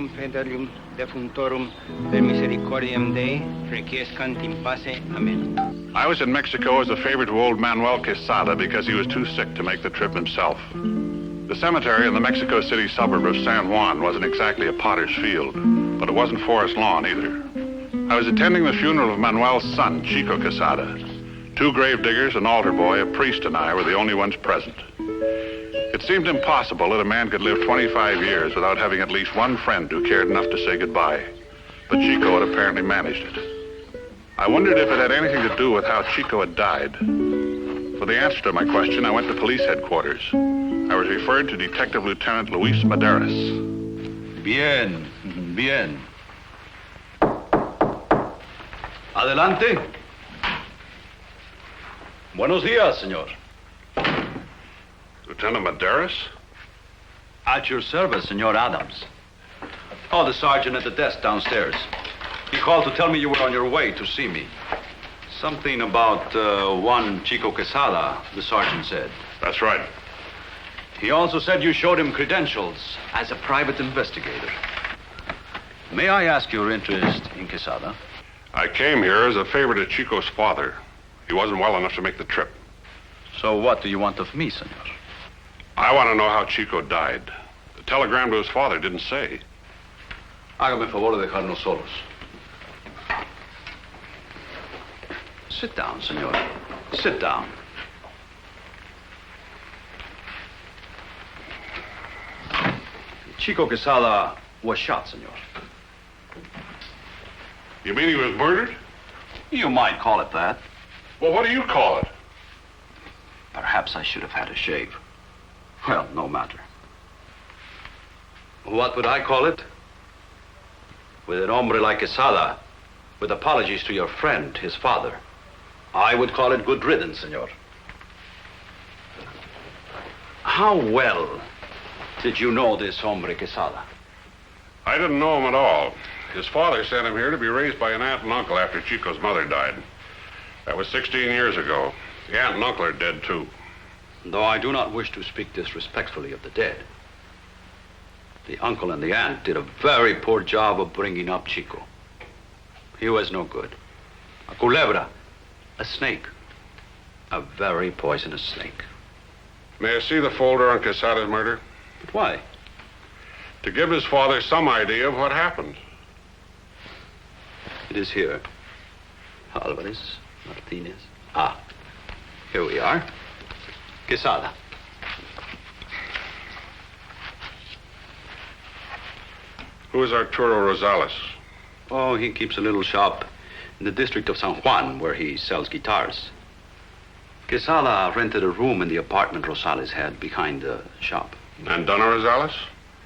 Evangelii Fidelium Defunctorum per misericordiam Dei requiescant in pace. Amen. I was in Mexico as a favor to old Manuel Quesada because he was too sick to make the trip himself. The cemetery in the Mexico City suburb of San Juan wasn't exactly a potter's field, but it wasn't forest lawn either. I was attending the funeral of Manuel's son, Chico Quesada. 2 grave diggers, an altar boy, a priest, and I were the only ones present. It seemed impossible that a man could live 25 years without having at least one friend who cared enough to say goodbye. But Chico had apparently managed it. I wondered if it had anything to do with how Chico had died. For the answer to my question, I went to police headquarters. I was referred to Detective Lieutenant Luis Maderas. Bien, bien. Adelante. Buenos días, señor. Lieutenant Maderas? At your service, Senor Adams. Oh, the sergeant at the desk downstairs. He called to tell me you were on your way to see me. Something about one Chico Quesada, the sergeant said. That's right. He also said you showed him credentials as a private investigator. May I ask your interest in Quesada? I came here as a favor to Chico's father. He wasn't well enough to make the trip. So what do you want of me, senor? I want to know how Chico died. The telegram to his father didn't say. Hágame el favor de dejarnos solos. Sit down, senor. Sit down. Chico Quesada was shot, senor. You mean he was murdered? You might call it that. Well, what do you call it? Perhaps I should have had a shave. Well, no matter. What would I call it? With an hombre like Quesada, with apologies to your friend, his father, I would call it good riddance, senor. How well did you know this hombre Quesada? I didn't know him at all. His father sent him here to be raised by an aunt and uncle after Chico's mother died. That was 16 years ago. The aunt and uncle are dead, too. Though I do not wish to speak disrespectfully of the dead, the uncle and the aunt did a very poor job of bringing up Chico. He was no good. A culebra, a snake, a very poisonous snake. May I see the folder on Quesada's murder? But why? To give his father some idea of what happened. It is here. Alvarez, Martinez. Ah, here we are. Quesada. Who is Arturo Rosales? Oh, he keeps a little shop in the district of San Juan where he sells guitars. Quesada rented a room in the apartment Rosales had behind the shop. And Donna Rosales?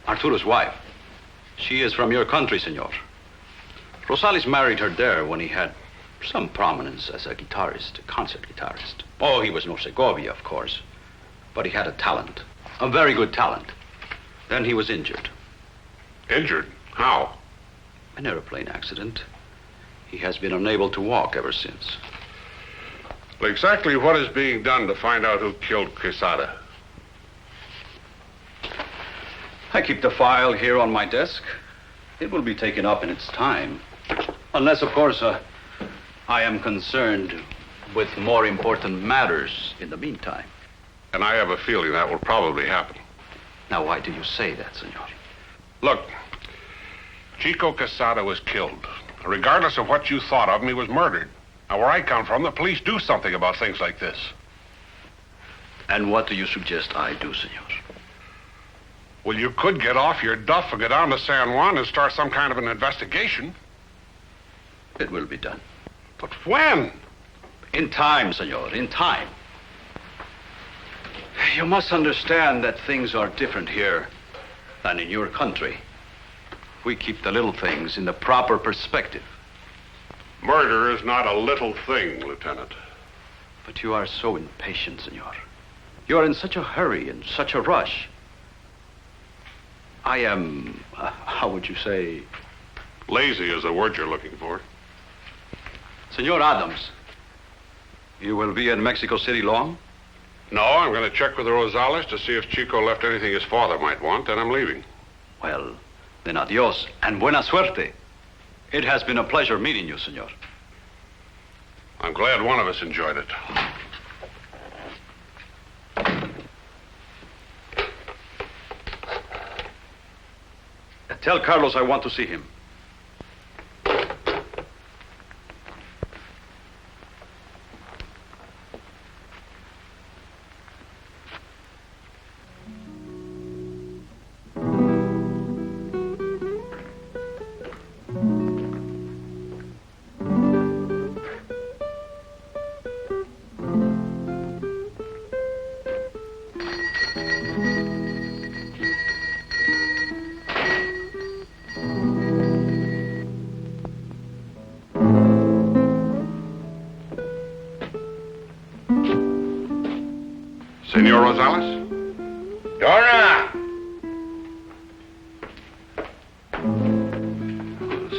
Arturo's wife. She is from your country, senor. Rosales married her there when he had some prominence as a guitarist, a concert guitarist. Oh, he was no Segovia, of course. But he had a talent, a very good talent. Then he was injured. Injured? How? An airplane accident. He has been unable to walk ever since. Well, exactly what is being done to find out who killed Quesada? I keep the file here on my desk. It will be taken up in its time. Unless, of course, I am concerned with more important matters in the meantime. And I have a feeling that will probably happen. Now, why do you say that, senor? Look, Chico Quesada was killed. Regardless of what you thought of him, he was murdered. Now, where I come from, the police do something about things like this. And what do you suggest I do, senor? Well, you could get off your duff and go down to San Juan and start some kind of an investigation. It will be done. But when? In time, senor, in time. You must understand that things are different here than in your country. We keep the little things in the proper perspective. Murder is not a little thing, Lieutenant. But you are so impatient, senor. You are in such a hurry and such a rush. I am, how would you say? Lazy is the word you're looking for. Senor Adams, you will be in Mexico City long? No, I'm going to check with the Rosales to see if Chico left anything his father might want, then I'm leaving. Well, Then adios and buena suerte. It has been a pleasure meeting you, senor. I'm glad one of us enjoyed it. Tell Carlos I want to see him. Senor Rosales? Dora!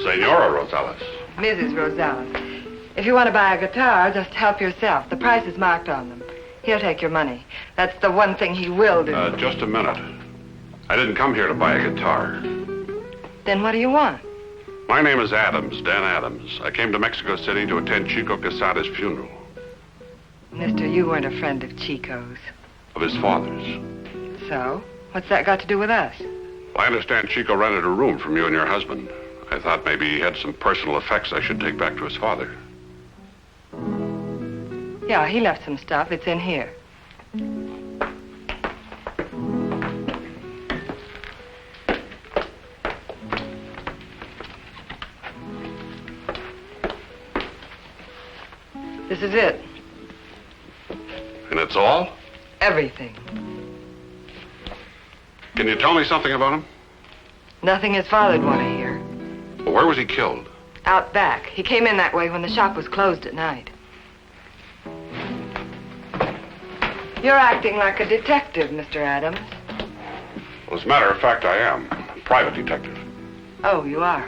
Senora Rosales. Mrs. Rosales. If you want to buy a guitar, just help yourself. The price is marked on them. He'll take your money. That's the one thing he will do. Just a minute. I didn't come here to buy a guitar. Then what do you want? My name is Adams, Dan Adams. I came to Mexico City to attend Chico Quesada's funeral. Mister, you weren't a friend of Chico's. Of his father's. So? What's that got to do with us? Well, I understand Chico rented a room from you and your husband. I thought maybe he had some personal effects I should take back to his father. Yeah, he left some stuff. It's in here. This is it. And it's all? Everything. Can you tell me something about him? Nothing his father'd want to hear. Well, where was he killed? Out back. He came in that way when the shop was closed at night. You're acting like a detective, Mr. Adams. Well, as a matter of fact, I am. A private detective. Oh, you are?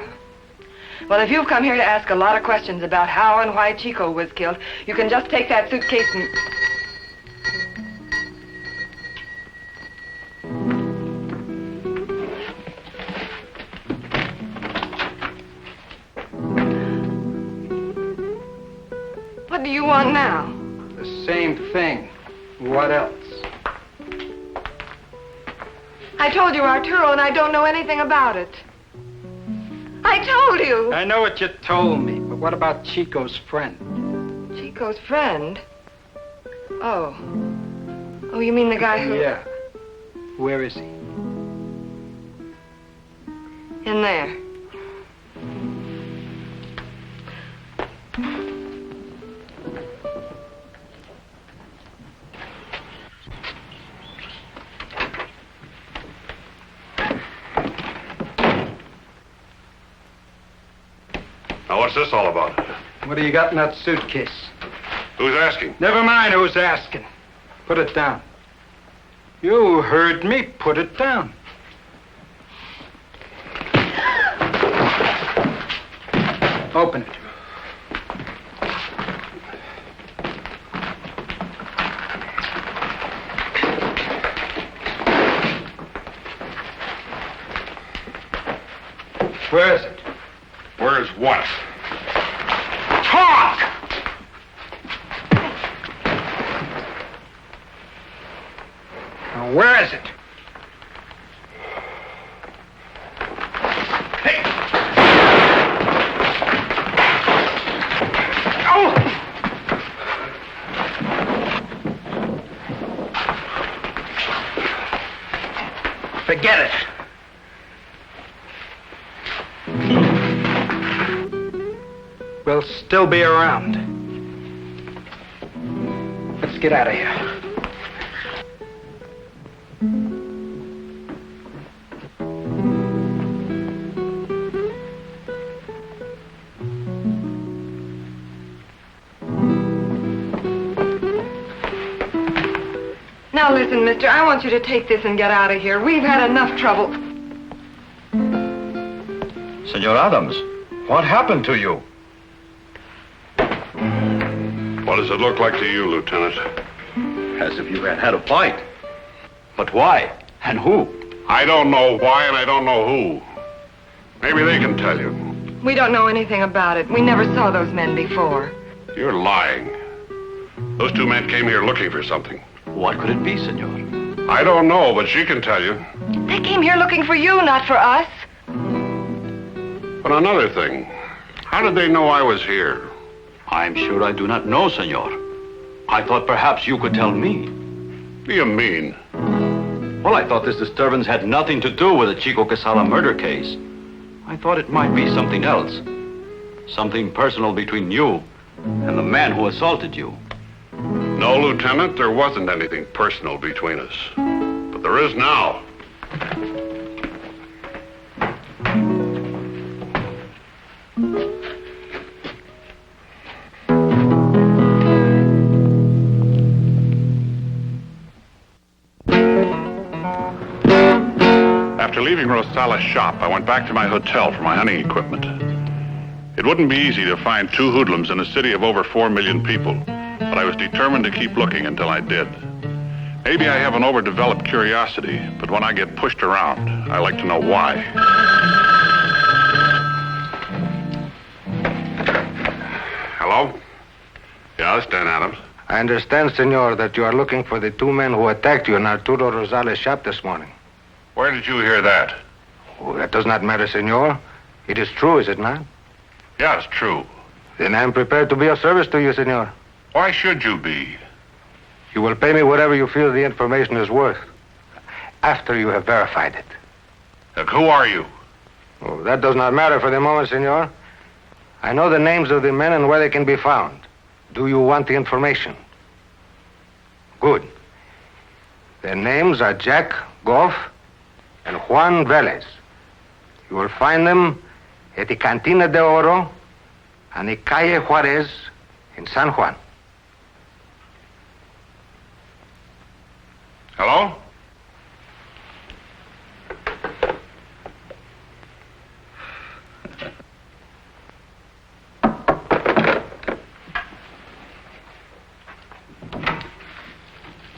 Well, if you've come here to ask a lot of questions about how and why Chico was killed, you can just take that suitcase and... What do you want now? The same thing. What else? I told you, Arturo, and I don't know anything about it. I told you! I know what you told me, but what about Chico's friend? Chico's friend? Oh. Oh, you mean the guy who... Yeah. Where is he? In there. Now, what's this all about? What do you got in that suitcase? Who's asking? Never mind who's asking. Put it down. You heard me. Put it down. Open it. Where is it? Where's what? Talk! Now, where is it? Hey! Oh! Forget it. We'll still be around. Let's get out of here. Now listen, mister, I want you to take this and get out of here. We've had enough trouble. Senor Adams, what happened to you? What does it look like to you, Lieutenant? As if you had had a fight. But why? And who? I don't know why and I don't know who. Maybe they can tell you. We don't know anything about it. We never saw those men before. You're lying. Those two men came here looking for something. What could it be, senor? I don't know, but she can tell you. They came here looking for you, not for us. But another thing, how did they know I was here? I'm sure I do not know, senor. I thought perhaps you could tell me. What do you mean? Well, I thought this disturbance had nothing to do with the Chico Quesada murder case. I thought it might be something else. Something personal between you and the man who assaulted you. No, Lieutenant, there wasn't anything personal between us. But there is now. After leaving Rosales' shop, I went back to my hotel for my hunting equipment. It wouldn't be easy to find two hoodlums in a city of over 4 million people, but I was determined to keep looking until I did. Maybe I have an overdeveloped curiosity, but when I get pushed around, I like to know why. Hello? Yeah, it's Dan Adams. I understand, senor, that you are looking for the two men who attacked you in Arturo Rosales' shop this morning. Where did you hear that? Oh, that does not matter, senor. It is true, is it not? Yeah, it's true. Then I am prepared to be of service to you, senor. Why should you be? You will pay me whatever you feel the information is worth, after you have verified it. Look, who are you? Oh, that does not matter for the moment, senor. I know the names of the men and where they can be found. Do you want the information? Good. Their names are Jack Goff and Juan Velez. You will find them at the Cantina de Oro and the Calle Juarez in San Juan. Hello?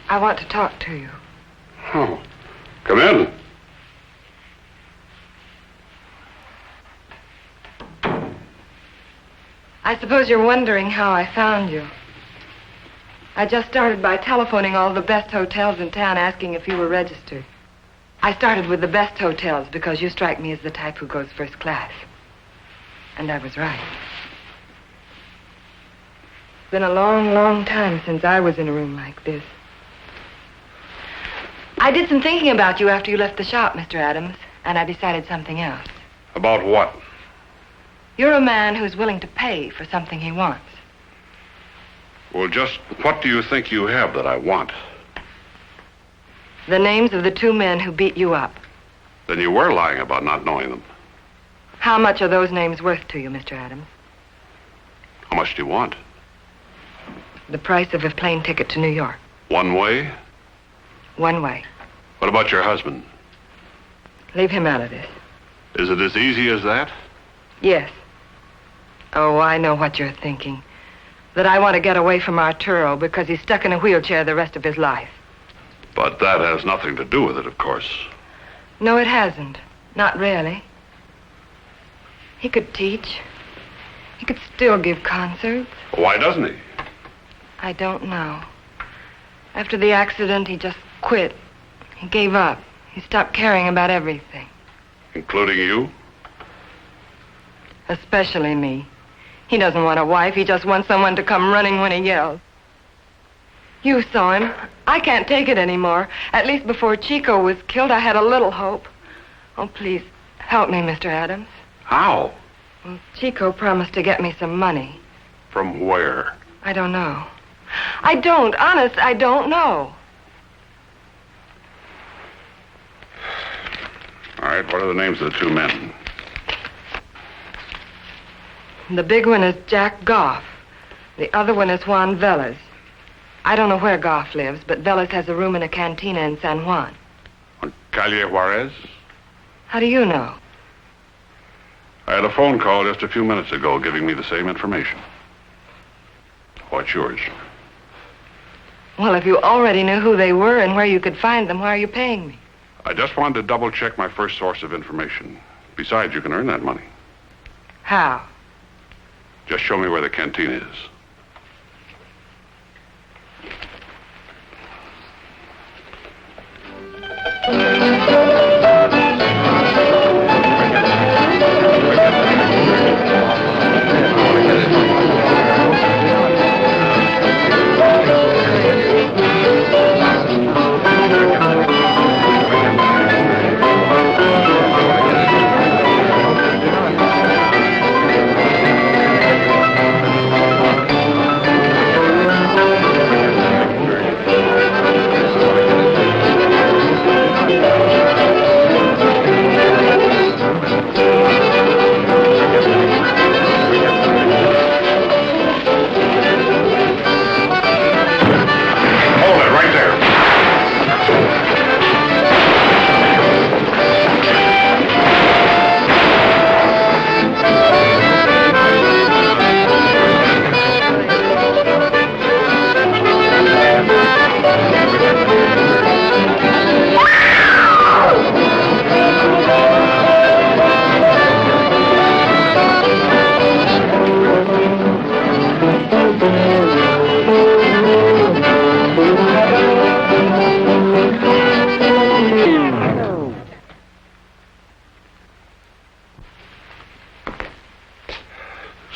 I want to talk to you. Oh, come in. I suppose you're wondering how I found you. I just started by telephoning all the best hotels in town asking if you were registered. I started with the best hotels because you strike me as the type who goes first class. And I was right. It's been a long, long time since I was in a room like this. I did some thinking about you after you left the shop, Mr. Adams, and I decided something else. About what? You're a man who's willing to pay for something he wants. Well, just what do you think you have that I want? The names of the two men who beat you up. Then you were lying about not knowing them. How much are those names worth to you, Mr. Adams? How much do you want? The price of a plane ticket to New York. One way? One way. What about your husband? Leave him out of this. Is it as easy as that? Yes. Oh, I know what you're thinking. That I want to get away from Arturo because he's stuck in a wheelchair the rest of his life. But that has nothing to do with it, of course. No, it hasn't. Not really. He could teach. He could still give concerts. Why doesn't he? I don't know. After the accident, he just quit. He gave up. He stopped caring about everything. Including you? Especially me. He doesn't want a wife. He just wants someone to come running when he yells. You saw him. I can't take it anymore. At least before Chico was killed, I had a little hope. Oh, please, help me, Mr. Adams. How? Well, Chico promised to get me some money. From where? I don't know. I don't. Honest, I don't know. All right, what are the names of the two men? The big one is Jack Goff. The other one is Juan Velez. I don't know where Goff lives, but Velez has a room in a cantina in San Juan. On Calle Juarez? How do you know? I had a phone call just a few minutes ago giving me the same information. What's yours? Well, if you already knew who they were and where you could find them, why are you paying me? I just wanted to double-check my first source of information. Besides, you can earn that money. How? Just show me where the canteen is.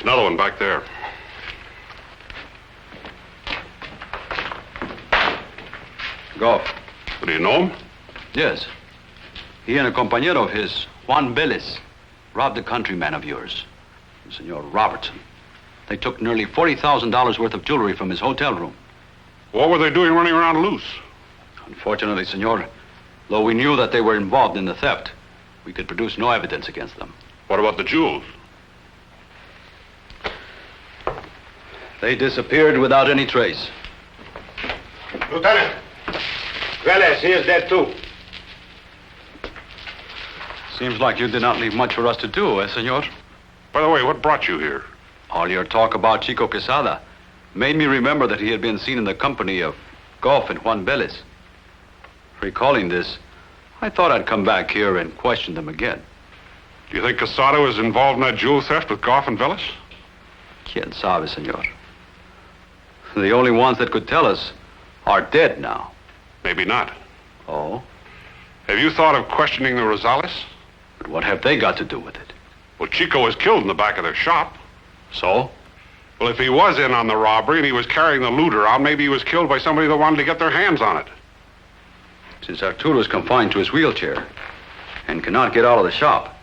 Another one back there. Goff. Do you know him? Yes. He and a compañero of his, Juan Vélez, robbed a countryman of yours, Senor Robertson. They took nearly $40,000 worth of jewelry from his hotel room. What were they doing running around loose? Unfortunately, senor, though we knew that they were involved in the theft, we could produce no evidence against them. What about the jewels? They disappeared without any trace. Lieutenant, Velez, he is dead too. Seems like you did not leave much for us to do, senor? By the way, what brought you here? All your talk about Chico Quesada made me remember that he had been seen in the company of Goff and Juan Vélez. Recalling this, I thought I'd come back here and question them again. Do you think Quesada was involved in that jewel theft with Goff and Vélez? Quien sabe, senor. The only ones that could tell us are dead now. Maybe not. Oh? Have you thought of questioning the Rosales? But what have they got to do with it? Well, Chico was killed in the back of their shop. So? Well, if he was in on the robbery and he was carrying the loot around, maybe he was killed by somebody that wanted to get their hands on it. Since Arturo is confined to his wheelchair and cannot get out of the shop,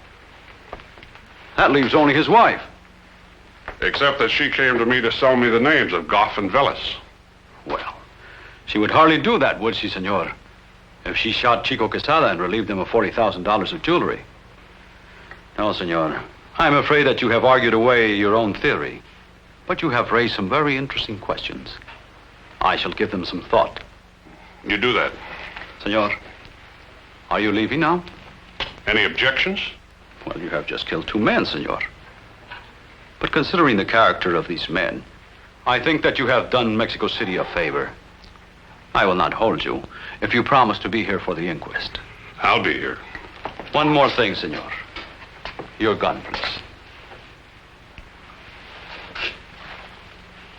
that leaves only his wife. Except that she came to me to sell me the names of Goff and Vélez. Well, she would hardly do that, would she, senor? If she shot Chico Quesada and relieved him of $40,000 of jewelry. No, senor. I'm afraid that you have argued away your own theory. But you have raised some very interesting questions. I shall give them some thought. You do that. Senor, are you leaving now? Any objections? Well, you have just killed 2 men, senor. But considering the character of these men, I think that you have done Mexico City a favor. I will not hold you if you promise to be here for the inquest. I'll be here. One more thing, senor. Your gun, please.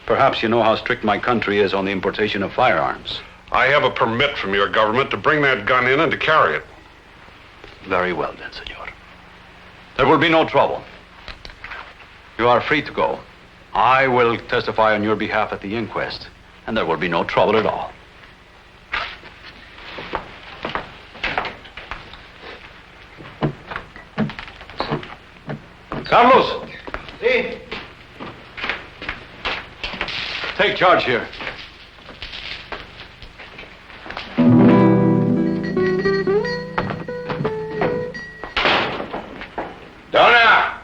Perhaps you know how strict my country is on the importation of firearms. I have a permit from your government to bring that gun in and to carry it. Very well, then, senor. There will be no trouble. You are free to go. I will testify on your behalf at the inquest, and there will be no trouble at all. Carlos! Si. Take charge here. Donna!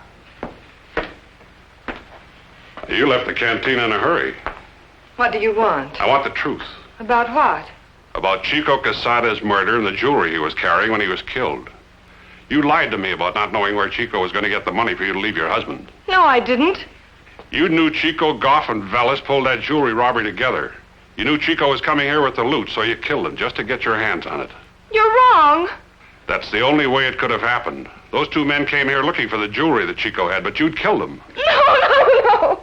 You left the canteen in a hurry. What do you want? I want the truth. About what? About Chico Quesada's murder and the jewelry he was carrying when he was killed. You lied to me about not knowing where Chico was going to get the money for you to leave your husband. No, I didn't. You knew Chico, Goff, and Vélez pulled that jewelry robbery together. You knew Chico was coming here with the loot, so you killed him just to get your hands on it. You're wrong. That's the only way it could have happened. Those two men came here looking for the jewelry that Chico had, but you'd killed them. No.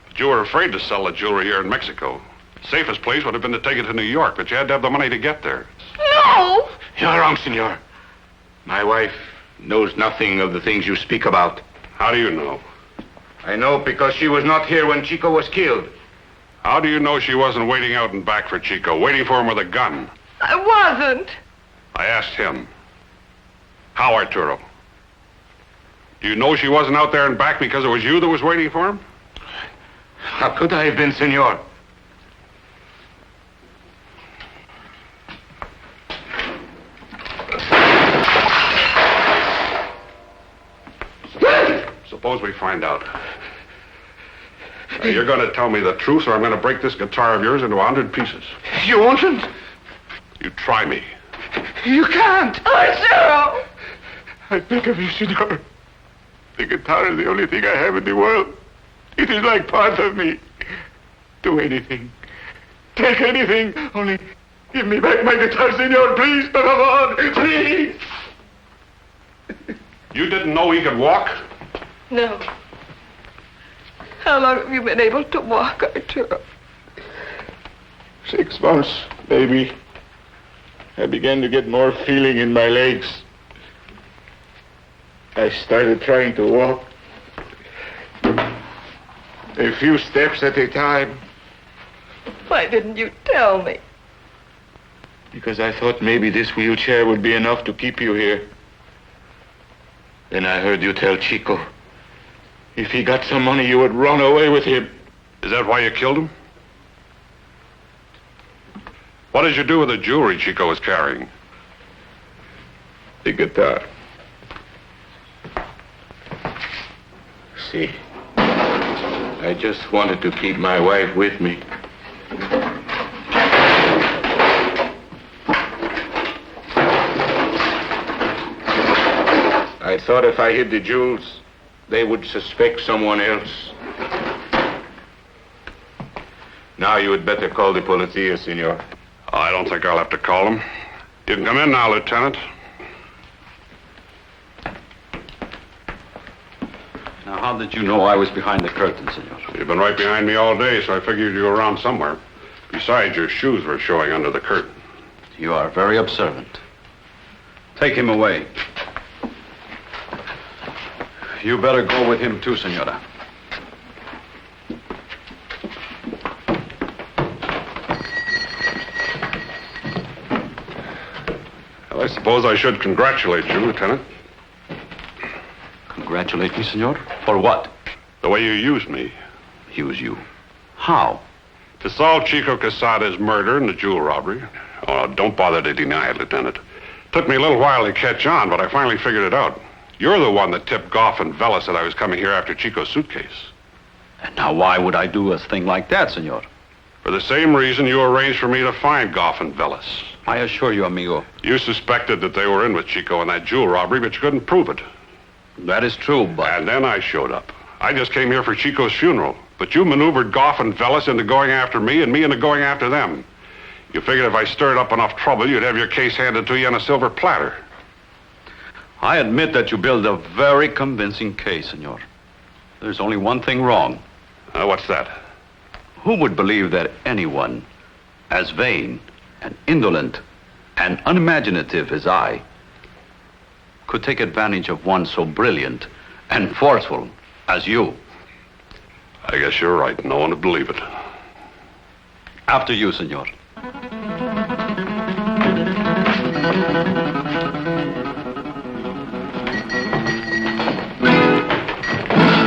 But you were afraid to sell the jewelry here in Mexico. Safest place would have been to take it to New York, but you had to have the money to get there. No. You're wrong, senor. My wife knows nothing of the things you speak about. How do you know? I know because she was not here when Chico was killed. How do you know she wasn't waiting out and back for Chico, waiting for him with a gun? I wasn't. I asked him. How, Arturo? Do you know she wasn't out there and back because it was you that was waiting for him? How could I have been, senor? Suppose we find out. Now, you're going to tell me the truth, or I'm going to break this guitar of yours into 100 pieces. You won't? You try me. You can't. Arturo! I beg of you, senor. The guitar is the only thing I have in the world. It is like part of me. Do anything. Take anything. Only give me back my guitar, senor, please. Por favor, please. You didn't know he could walk? No. How long have you been able to walk, Arturo? 6 months, baby. I began to get more feeling in my legs. I started trying to walk. A few steps at a time. Why didn't you tell me? Because I thought maybe this wheelchair would be enough to keep you here. Then I heard you tell Chico, if he got some money, you would run away with him. Is that why you killed him? What did you do with the jewelry Chico was carrying? The guitar. See, I just wanted to keep my wife with me. I thought if I hid the jewels, they would suspect someone else. Now you had better call the policia, senor. I don't think I'll have to call him. You can come in now, Lieutenant. Now, how did you know I was behind the curtain, senor? You've been right behind me all day, so I figured you were around somewhere. Besides, your shoes were showing under the curtain. You are very observant. Take him away. You better go with him too, senora. Well, I suppose I should congratulate you, Lieutenant. Congratulate me, senor? For what? The way you used me. Use you? How? To solve Chico Quesada's murder and the jewel robbery. Oh, don't bother to deny it, Lieutenant. Took me a little while to catch on, but I finally figured it out. You're the one that tipped Goff and Velas that I was coming here after Chico's suitcase. And now why would I do a thing like that, senor? For the same reason you arranged for me to find Goff and Velas. I assure you, amigo. You suspected that they were in with Chico in that jewel robbery, but you couldn't prove it. That is true, but... And then I showed up. I just came here for Chico's funeral, but you maneuvered Goff and Velas into going after me and me into going after them. You figured if I stirred up enough trouble, you'd have your case handed to you on a silver platter. I admit that you build a very convincing case, senor. There's only one thing wrong. What's that? Who would believe that anyone as vain and indolent and unimaginative as I could take advantage of one so brilliant and forceful as you? I guess you're right. No one would believe it. After you, senor.